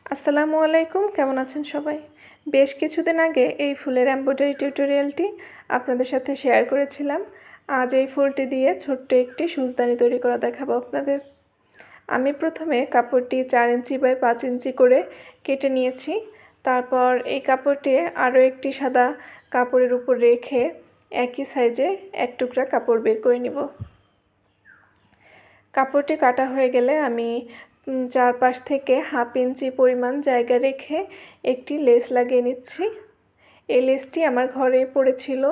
আসসালামু আলাইকুম, কেমন আছেন সবাই? বেশ কিছুদিন আগে এই ফুলের এমব্রয়ডারি টিউটোরিয়ালটি আপনাদের সাথে শেয়ার করেছিলাম। আজ এই ফুলটি দিয়ে ছোট্ট একটি সুজদানি তৈরি করা দেখাবো আপনাদের। আমি প্রথমে কাপড়টি 4 ইঞ্চি বাই 5 ইঞ্চি করে কেটে নিয়েছি। তারপর এই কাপড়টি আরও একটি সাদা কাপড়ের উপর রেখে একই সাইজে এক টুকরা কাপড় বের করে নিব। কাপড়টি কাটা হয়ে গেলে আমি চারপাশ থেকে হাফ ইঞ্চি পরিমাণ জায়গা রেখে একটি লেস লাগিয়ে নিচ্ছি। এই লেসটি আমার ঘরে পড়েছিল,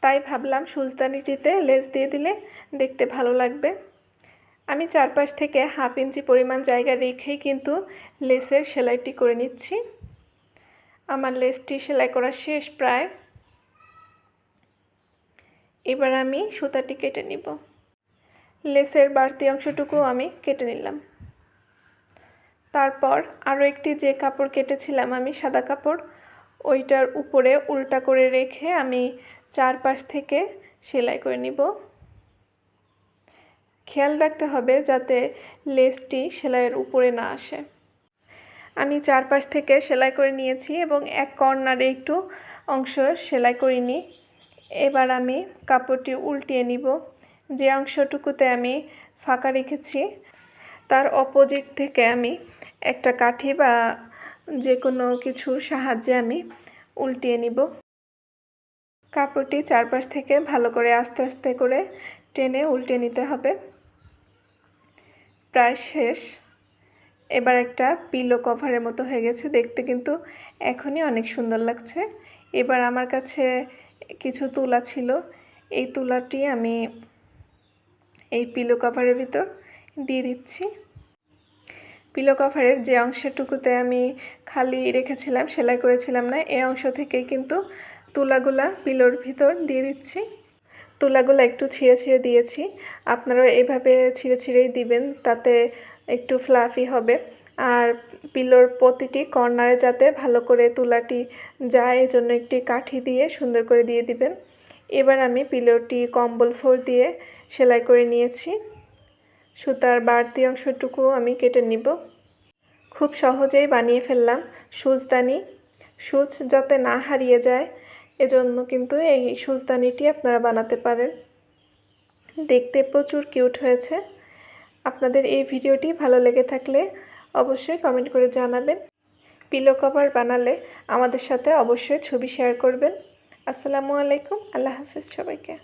তাই ভাবলাম সুজদানিটিতে লেস দিয়ে দিলে দেখতে ভালো লাগবে। আমি চারপাশ থেকে হাফ ইঞ্চি পরিমাণ জায়গা রেখেই কিন্তু লেসের সেলাইটি করে নিচ্ছি। আমার লেসটি সেলাই করা শেষ প্রায়। এবার আমি সুতাটি কেটে নিব। লেসের বাড়তি অংশটুকু আমি কেটে নিলাম। তারপর আরও একটি যে কাপড় কেটেছিলাম আমি সাদা কাপড়, ওইটার উপরে উল্টা করে রেখে আমি চারপাশ থেকে সেলাই করে নিব। খেয়াল রাখতে হবে যাতে লেসটি সেলাইয়ের উপরে না আসে। আমি চারপাশ থেকে সেলাই করে নিয়েছি এবং এক কর্নারে একটু অংশ সেলাই করিনি। এবার আমি কাপড়টি উল্টিয়ে নিব। যে অংশটুকুতে আমি ফাঁকা রেখেছি তার অপোজিট থেকে আমি একটা কাঠি বা যে কোনো কিছুর সাহায্যে আমি উল্টিয়ে নিব। কাপড়টি চারপাশ থেকে ভালো করে আস্তে আস্তে করে টেনে উল্টে নিতে হবে। প্রায় শেষ। এবার একটা পিলো কভারের মতো হয়ে গেছে, দেখতে কিন্তু এখনই অনেক সুন্দর লাগছে। এবার আমার কাছে কিছু তুলা ছিল, এই তুলাটি আমি এই পিলো কভারের ভিতর দিয়ে দিচ্ছি। পিলো কভারের যে অংশটুকুতে আমি খালি রেখেছিলাম, সেলাই করেছিলাম না, এই অংশ থেকেই কিন্তু তুলাগুলা পিলোর ভিতর দিয়ে দিচ্ছি। তুলাগুলো একটু ছিঁড়ে ছিঁড়ে দিয়েছি, আপনারাও এভাবে ছিঁড়ে ছিঁড়েই দিবেন, তাতে একটু ফ্লাফি হবে। আর পিলোর প্রতিটি কর্নারে যাতে ভালো করে তুলাটি যায় এজন্য একটি কাঠি দিয়ে সুন্দর করে দিয়ে দিবেন। এবার আমি পিলোটি কম্বল ফোল্ড দিয়ে সেলাই করে নিয়েছি। সুতার বাড়তি অংশটুকু আমি কেটে নিব। খুব সহজেই বানিয়ে ফেললাম সুজদানি। সুচ যাতে না হারিয়ে যায় এজন্য কিন্তু এই সুজদানিটি আপনারা বানাতে পারেন। দেখতে প্রচুর কিউট হয়েছে। আপনাদের এই ভিডিওটি ভালো লেগে থাকলে অবশ্যই কমেন্ট করে জানাবেন। পিলো কভার বানালে আমাদের সাথে অবশ্যই ছবি শেয়ার করবেন। আসসালামু আলাইকুম, আল্লাহ হাফেজ সবাইকে।